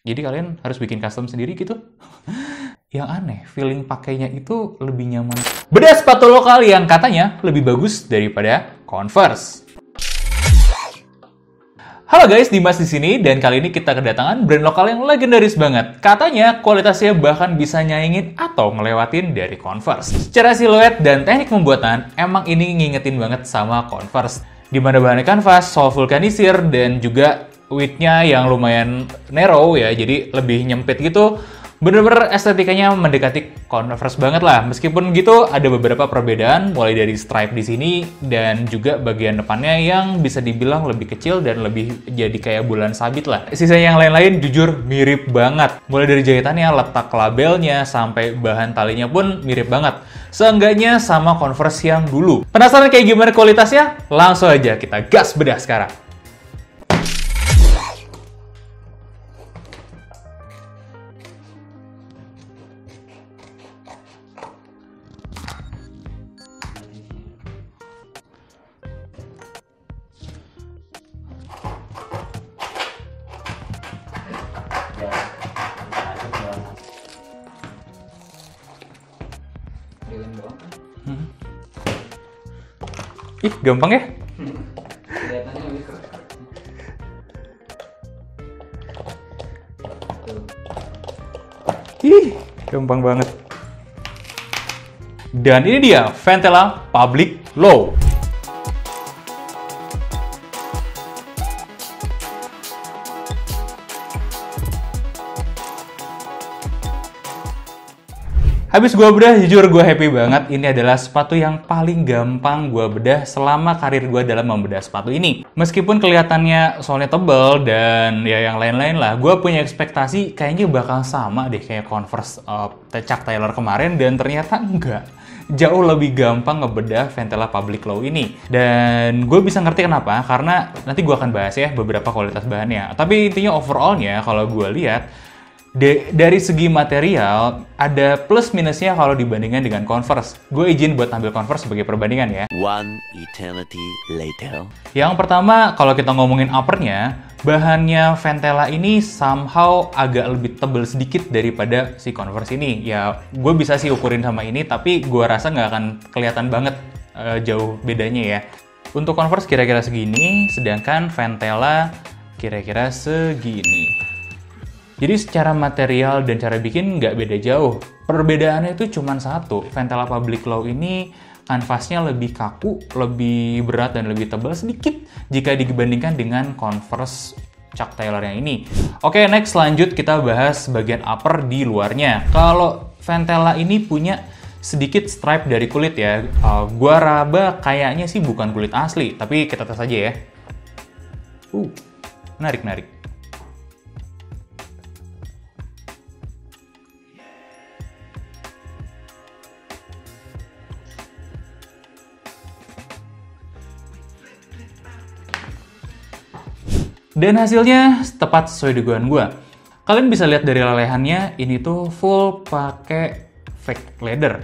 Jadi kalian harus bikin custom sendiri gitu. Yang aneh, feeling pakainya itu lebih nyaman. Bedah sepatu lokal yang katanya lebih bagus daripada Converse. Halo guys, Dimas di sini dan kali ini kita kedatangan brand lokal yang legendaris banget. Katanya kualitasnya bahkan bisa nyaingin atau ngelewatin dari Converse. Secara siluet dan teknik pembuatan, emang ini ngingetin banget sama Converse. Di mana bahannya kanvas, sol vulkanisir, dan juga width-nya yang lumayan narrow ya, jadi lebih nyempit gitu. Bener-bener estetikanya mendekati Converse banget lah. Meskipun gitu, ada beberapa perbedaan, mulai dari stripe di sini, dan juga bagian depannya yang bisa dibilang lebih kecil dan lebih jadi kayak bulan sabit lah. Sisanya yang lain-lain jujur mirip banget. Mulai dari jahitannya, letak labelnya, sampai bahan talinya pun mirip banget. Seenggaknya sama Converse yang dulu. Penasaran kayak gimana kualitasnya? Langsung aja kita gas bedah sekarang. Ih, gampang ya? Ih, gampang banget. Dan ini dia, Ventela Public Low. Habis gue bedah, jujur gue happy banget. Ini adalah sepatu yang paling gampang gue bedah selama karir gue dalam membedah sepatu ini. Meskipun kelihatannya soalnya tebel dan ya yang lain-lain lah, gue punya ekspektasi kayaknya bakal sama deh kayak Converse Chuck Taylor kemarin, dan ternyata enggak. Jauh lebih gampang ngebedah Ventela Public Low ini. Dan gue bisa ngerti kenapa, karena nanti gue akan bahas ya beberapa kualitas bahannya. Tapi intinya overallnya kalau gue lihat, dari segi material, ada plus minusnya kalau dibandingkan dengan Converse. Gue izin buat ambil Converse sebagai perbandingan ya. One eternity later. Yang pertama, kalau kita ngomongin uppernya, bahannya Ventela ini somehow agak lebih tebal sedikit daripada si Converse ini. Ya, gue bisa sih ukurin sama ini, tapi gue rasa nggak akan kelihatan banget jauh bedanya ya. Untuk Converse kira-kira segini, sedangkan Ventela kira-kira segini. Jadi secara material dan cara bikin nggak beda jauh. Perbedaannya itu cuma satu. Ventela Public Low ini kanvasnya lebih kaku, lebih berat, dan lebih tebal sedikit jika dibandingkan dengan Converse Chuck Taylor yang ini. Oke, next lanjut kita bahas bagian upper di luarnya. Kalau Ventela ini punya sedikit stripe dari kulit ya. Gua raba kayaknya sih bukan kulit asli, tapi kita tes aja ya. Menarik. Dan hasilnya tepat sesuai dugaan gue. Kalian bisa lihat dari lelehannya, ini tuh full pakai fake leather.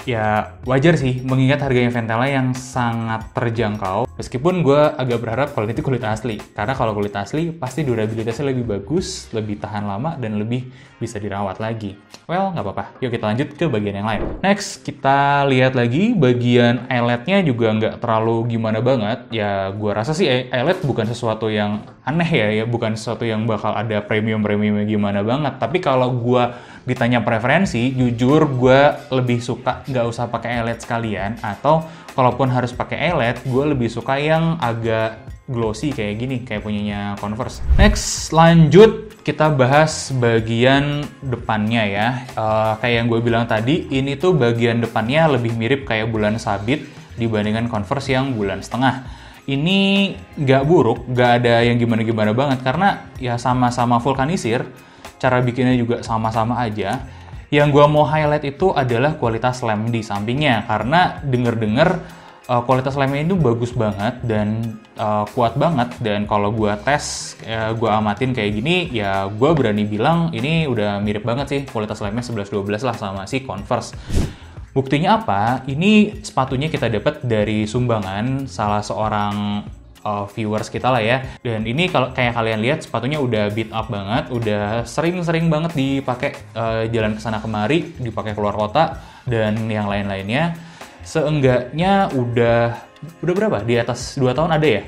Ya wajar sih, mengingat harganya Ventela yang sangat terjangkau. Meskipun gue agak berharap kalau itu kulit asli. Karena kalau kulit asli, pasti durabilitasnya lebih bagus, lebih tahan lama, dan lebih bisa dirawat lagi. Well, nggak apa-apa. Yuk kita lanjut ke bagian yang lain. Next, kita lihat lagi bagian eyelet-nya juga nggak terlalu gimana banget. Ya, gue rasa sih eyelet bukan sesuatu yang aneh ya. Bukan sesuatu yang bakal ada premium-premiumnya gimana banget. Tapi kalau gue ditanya preferensi, jujur gue lebih suka nggak usah pakai eyelet sekalian, atau kalaupun harus pakai eyelet, gue lebih suka yang agak glossy kayak gini, kayak punyanya Converse. Next, lanjut kita bahas bagian depannya ya. Kayak yang gue bilang tadi, ini tuh bagian depannya lebih mirip kayak bulan sabit dibandingkan Converse yang bulan setengah. Ini nggak buruk, nggak ada yang gimana-gimana banget, karena ya sama-sama vulkanisir. Cara bikinnya juga sama-sama aja. Yang gue mau highlight itu adalah kualitas lem di sampingnya. Karena denger-denger kualitas lemnya itu bagus banget dan kuat banget. Dan kalau gue tes, gue amatin kayak gini, ya gue berani bilang ini udah mirip banget sih kualitas lemnya 11-12 lah sama si Converse. Buktinya apa? Ini sepatunya kita dapat dari sumbangan salah seorang viewers kita lah ya. Dan ini kalau kayak kalian lihat sepatunya udah beat up banget, udah sering-sering banget dipakai jalan kesana kemari, dipakai keluar kota dan yang lain-lainnya. Seenggaknya udah berapa? Di atas 2 tahun ada ya?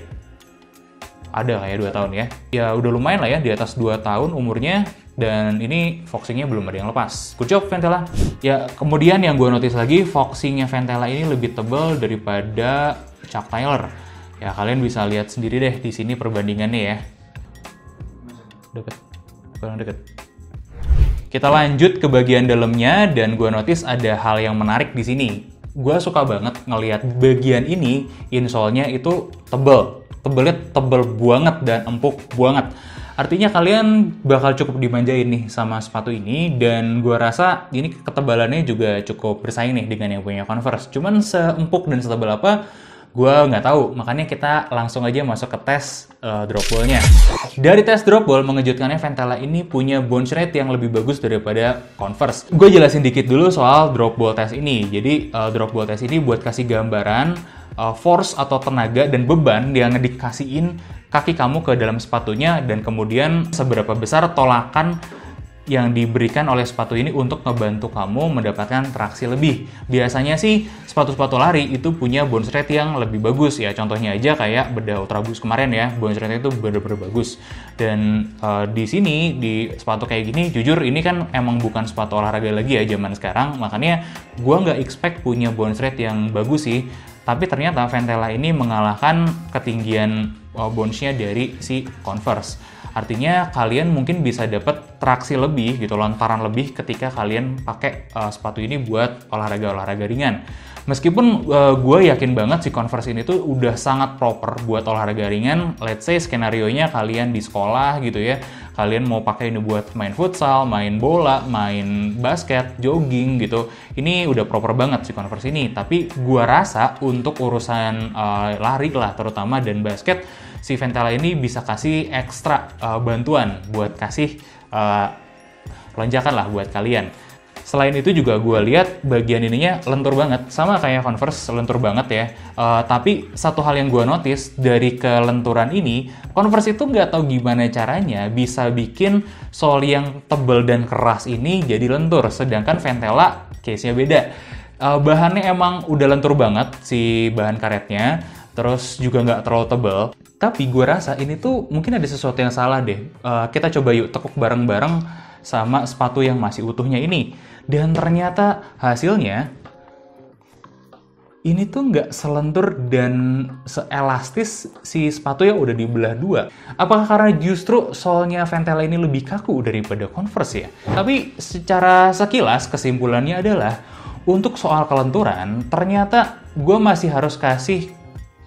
Ada kayak 2 tahun ya. Ya udah lumayan lah ya, di atas 2 tahun umurnya. Dan ini foxingnya belum ada yang lepas. Good job Ventela. Ya kemudian yang gue notice lagi, foxingnya Ventela ini lebih tebal daripada Chuck Taylor. Ya kalian bisa lihat sendiri deh di sini perbandingannya ya. Deket, kurang deket. Kita lanjut ke bagian dalamnya dan gue notice ada hal yang menarik di sini. Gue suka banget ngelihat bagian ini insole-nya itu tebal. Tebelnya tebel banget dan empuk banget. Artinya kalian bakal cukup dimanjain nih sama sepatu ini, dan gue rasa ini ketebalannya juga cukup bersaing nih dengan yang punya Converse. Cuman seempuk dan setebal apa, gue nggak tahu. Makanya kita langsung aja masuk ke tes drop ball-nya. Dari tes drop ball, mengejutkannya Ventela ini punya bounce rate yang lebih bagus daripada Converse. Gue jelasin dikit dulu soal drop ball test ini. Jadi drop ball test ini buat kasih gambaran force atau tenaga dan beban yang dikasihin kaki kamu ke dalam sepatunya, dan kemudian seberapa besar tolakan yang diberikan oleh sepatu ini untuk ngebantu kamu mendapatkan traksi lebih. Biasanya sih sepatu-sepatu lari itu punya bounce rate yang lebih bagus ya. Contohnya aja kayak bedah Ultra Boost kemarin ya, bounce rate itu bener-bener bagus. Dan di sini di sepatu kayak gini, jujur ini kan emang bukan sepatu olahraga lagi ya zaman sekarang. Makanya gua nggak expect punya bounce rate yang bagus sih. Tapi ternyata Ventela ini mengalahkan ketinggian bounce-nya dari si Converse. Artinya kalian mungkin bisa dapat traksi lebih gitu, lontaran lebih ketika kalian pakai sepatu ini buat olahraga-olahraga ringan. Meskipun gue yakin banget si Converse ini tuh udah sangat proper buat olahraga ringan. Let's say skenario-nya kalian di sekolah gitu ya. Kalian mau pakai ini buat main futsal, main bola, main basket, jogging gitu. Ini udah proper banget si Converse ini. Tapi gue rasa untuk urusan lari lah terutama dan basket, si Ventela ini bisa kasih ekstra bantuan buat kasih lonjakan lah buat kalian. Selain itu juga gue lihat bagian ininya lentur banget, sama kayak Converse lentur banget ya. Tapi satu hal yang gue notice dari kelenturan ini, Converse itu nggak tahu gimana caranya bisa bikin sole yang tebal dan keras ini jadi lentur, sedangkan Ventela case-nya beda. Bahannya emang udah lentur banget si bahan karetnya, terus juga nggak terlalu tebal. Tapi gue rasa ini tuh mungkin ada sesuatu yang salah deh. Kita coba yuk tekuk bareng-bareng sama sepatu yang masih utuhnya ini. Dan ternyata hasilnya ini tuh nggak selentur dan seelastis si sepatu yang udah dibelah dua. Apakah karena justru solnya Ventela ini lebih kaku daripada Converse ya? Tapi secara sekilas kesimpulannya adalah untuk soal kelenturan, ternyata gue masih harus kasih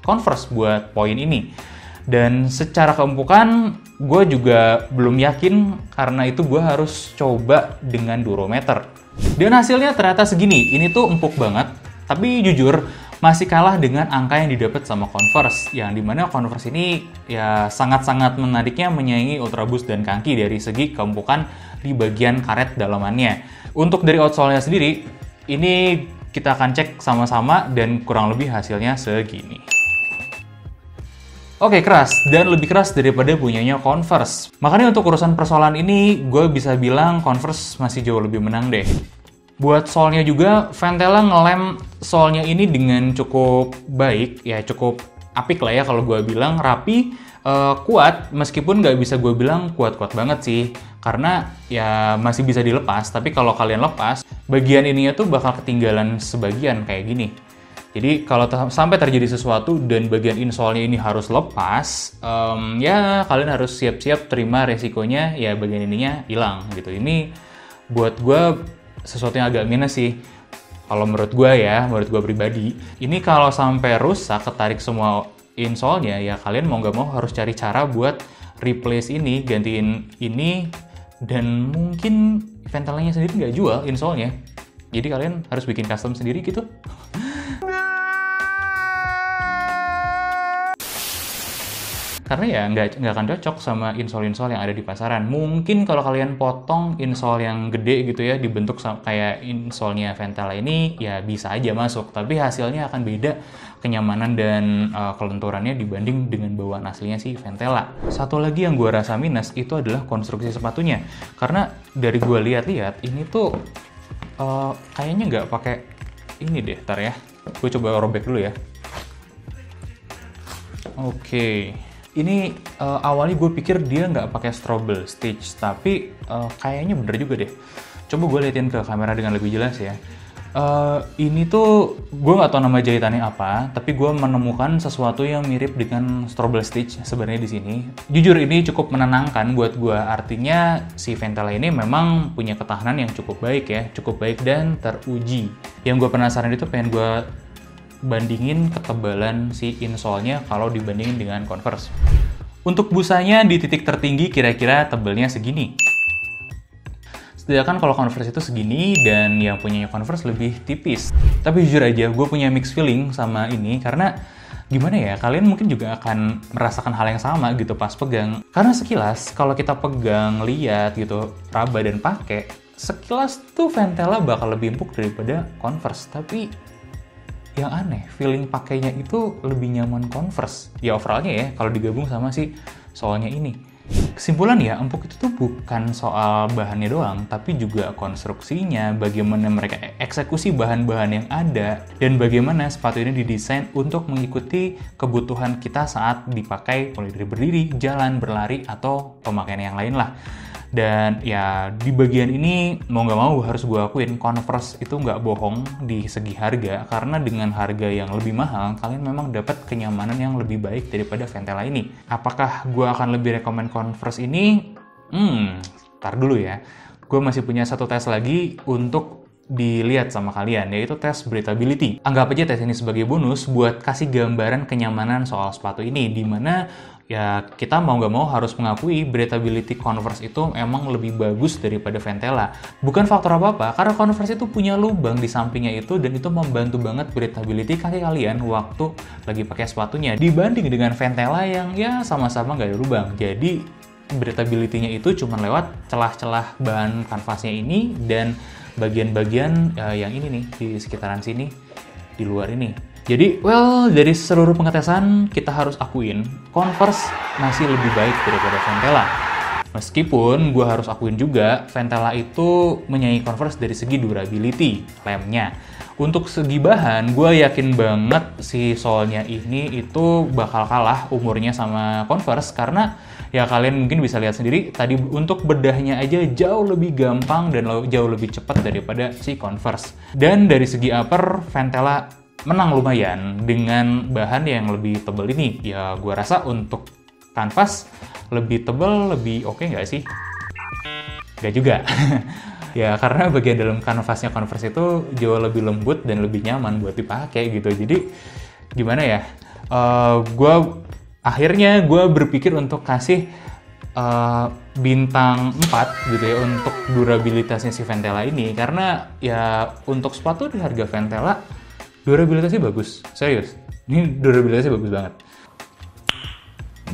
Converse buat poin ini. Dan secara keempukan, gue juga belum yakin karena itu gue harus coba dengan durometer. Dan hasilnya ternyata segini, ini tuh empuk banget. Tapi jujur, masih kalah dengan angka yang didapat sama Converse. Yang dimana Converse ini ya sangat-sangat menariknya menyaingi Ultra Boost dan Kanki dari segi keempukan di bagian karet dalamannya. Untuk dari outsole-nya sendiri, ini kita akan cek sama-sama dan kurang lebih hasilnya segini. Oke, keras, dan lebih keras daripada punyanya Converse. Makanya untuk urusan persoalan ini, gue bisa bilang Converse masih jauh lebih menang deh. Buat solnya juga, Ventela ngelem solnya ini dengan cukup baik, ya cukup apik lah ya kalau gue bilang, rapi, kuat, meskipun nggak bisa gue bilang kuat-kuat banget sih. Karena ya masih bisa dilepas, tapi kalau kalian lepas, bagian ininya tuh bakal ketinggalan sebagian kayak gini. Jadi kalau sampai terjadi sesuatu dan bagian insole-nya ini harus lepas, ya kalian harus siap-siap terima resikonya, ya bagian ininya hilang gitu. Ini buat gue sesuatu yang agak minus sih. Kalau menurut gue ya, menurut gue pribadi. Ini kalau sampai rusak, ketarik semua insole-nya, ya kalian mau nggak mau harus cari cara buat replace ini, gantiin ini, dan mungkin Ventelanya sendiri nggak jual insole-nya. Jadi kalian harus bikin custom sendiri gitu. karena ya nggak akan cocok sama insole-insole yang ada di pasaran. Mungkin kalau kalian potong insole yang gede gitu ya, dibentuk kayak insole-nya Ventela ini, ya bisa aja masuk, tapi hasilnya akan beda kenyamanan dan kelenturannya dibanding dengan bawaan aslinya si Ventela. Satu lagi yang gue rasa minus itu adalah konstruksi sepatunya, karena dari gue lihat-lihat ini tuh kayaknya nggak pakai ini deh, tar ya, gue coba robek dulu ya. Oke, ini awalnya gue pikir dia nggak pakai strobel stitch, tapi kayaknya bener juga deh. Coba gue liatin ke kamera dengan lebih jelas ya. Ini tuh gue nggak tahu nama jahitannya apa, tapi gue menemukan sesuatu yang mirip dengan strobel stitch sebenarnya di sini. Jujur ini cukup menenangkan buat gue, artinya si Ventela ini memang punya ketahanan yang cukup baik ya, cukup baik dan teruji. Yang gue penasaran itu pengen gue bandingin ketebalan si insole-nya kalau dibandingin dengan Converse. Untuk busanya di titik tertinggi kira-kira tebalnya segini. Sedangkan kalau Converse itu segini dan yang punyanya Converse lebih tipis. Tapi jujur aja gue punya mixed feeling sama ini karena gimana ya, kalian mungkin juga akan merasakan hal yang sama gitu pas pegang. Karena sekilas kalau kita pegang, lihat gitu, raba dan pakai, sekilas tuh Ventela bakal lebih empuk daripada Converse. Tapi yang aneh, feeling pakainya itu lebih nyaman Converse. Ya overallnya ya, kalau digabung sama si soalnya ini. Kesimpulan ya, empuk itu tuh bukan soal bahannya doang, tapi juga konstruksinya, bagaimana mereka eksekusi bahan-bahan yang ada, dan bagaimana sepatu ini didesain untuk mengikuti kebutuhan kita saat dipakai mulai dari berdiri, jalan, berlari, atau pemakaian yang lain lah. Dan ya di bagian ini mau nggak mau harus gue akuin Converse itu nggak bohong di segi harga, karena dengan harga yang lebih mahal kalian memang dapat kenyamanan yang lebih baik daripada Ventela ini. Apakah gue akan lebih rekomen Converse ini? Ntar dulu ya, gue masih punya satu tes lagi untuk dilihat sama kalian, yaitu tes breathability. Anggap aja tes ini sebagai bonus buat kasih gambaran kenyamanan soal sepatu ini, dimana ya kita mau nggak mau harus mengakui breathability Converse itu emang lebih bagus daripada Ventela. Bukan faktor apa-apa, karena Converse itu punya lubang di sampingnya itu, dan itu membantu banget breathability kaki kalian waktu lagi pakai sepatunya, dibanding dengan Ventela yang ya sama-sama nggak ada lubang. Jadi breathability-nya itu cuma lewat celah-celah bahan kanvasnya ini dan bagian-bagian yang ini nih, di sekitaran sini, di luar ini. Jadi, dari seluruh pengetesan, kita harus akuin Converse masih lebih baik daripada Ventela. Meskipun gue harus akuin juga, Ventela itu menyaingi Converse dari segi durability, lemnya. Untuk segi bahan, gue yakin banget si sole-nya ini itu bakal kalah umurnya sama Converse, karena ya kalian mungkin bisa lihat sendiri, tadi untuk bedahnya aja jauh lebih gampang dan jauh lebih cepat daripada si Converse. Dan dari segi upper, Ventela menang lumayan dengan bahan yang lebih tebal ini. Ya gue rasa untuk kanvas lebih tebal, lebih oke nggak sih? Nggak juga. Ya karena bagian dalam kanvasnya Converse itu jauh lebih lembut dan lebih nyaman buat dipakai gitu. Jadi gimana ya? Akhirnya gue berpikir untuk kasih bintang 4 gitu ya untuk durabilitasnya si Ventela ini, karena ya untuk sepatu di harga Ventela durabilitasnya bagus, serius. Ini durabilitasnya bagus banget.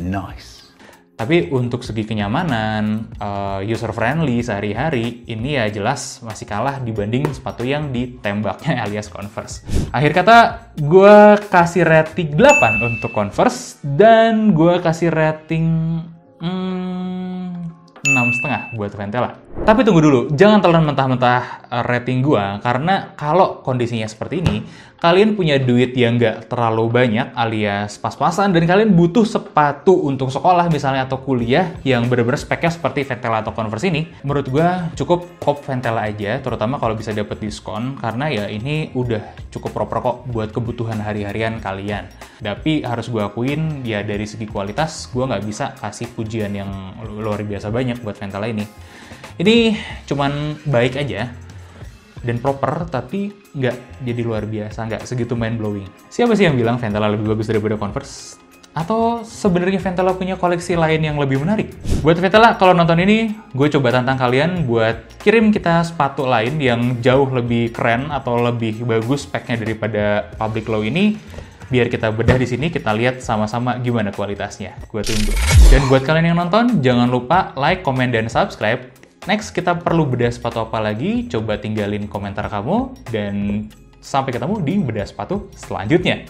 Nice. Tapi untuk segi kenyamanan, user friendly sehari-hari, ini ya jelas masih kalah dibanding sepatu yang ditembaknya alias Converse. Akhir kata, gue kasih rating 8 untuk Converse, dan gue kasih rating 6,5 buat Ventela. Tapi tunggu dulu, jangan telan mentah-mentah rating gua, karena kalau kondisinya seperti ini, kalian punya duit yang nggak terlalu banyak alias pas-pasan, dan kalian butuh sepatu untuk sekolah misalnya atau kuliah yang bener-bener speknya seperti Ventela atau Converse ini, menurut gua cukup kop Ventela aja, terutama kalau bisa dapat diskon, karena ya ini udah cukup proper kok buat kebutuhan hari-harian kalian. Tapi harus gua akuin, ya dari segi kualitas, gua nggak bisa kasih pujian yang luar biasa banyak buat Ventela ini. Ini cuman baik aja dan proper, tapi nggak jadi luar biasa, nggak segitu mind blowing. Siapa sih yang bilang Ventela lebih bagus daripada Converse? Atau sebenarnya Ventela punya koleksi lain yang lebih menarik? Buat Ventela, kalau nonton ini, gue coba tantang kalian buat kirim kita sepatu lain yang jauh lebih keren atau lebih bagus speknya daripada Public Low ini. Biar kita bedah di sini, kita lihat sama-sama gimana kualitasnya. Gue tunggu. Dan buat kalian yang nonton, jangan lupa like, komen, dan subscribe. Next, kita perlu bedah sepatu apa lagi? Coba tinggalin komentar kamu, dan sampai ketemu di bedah sepatu selanjutnya.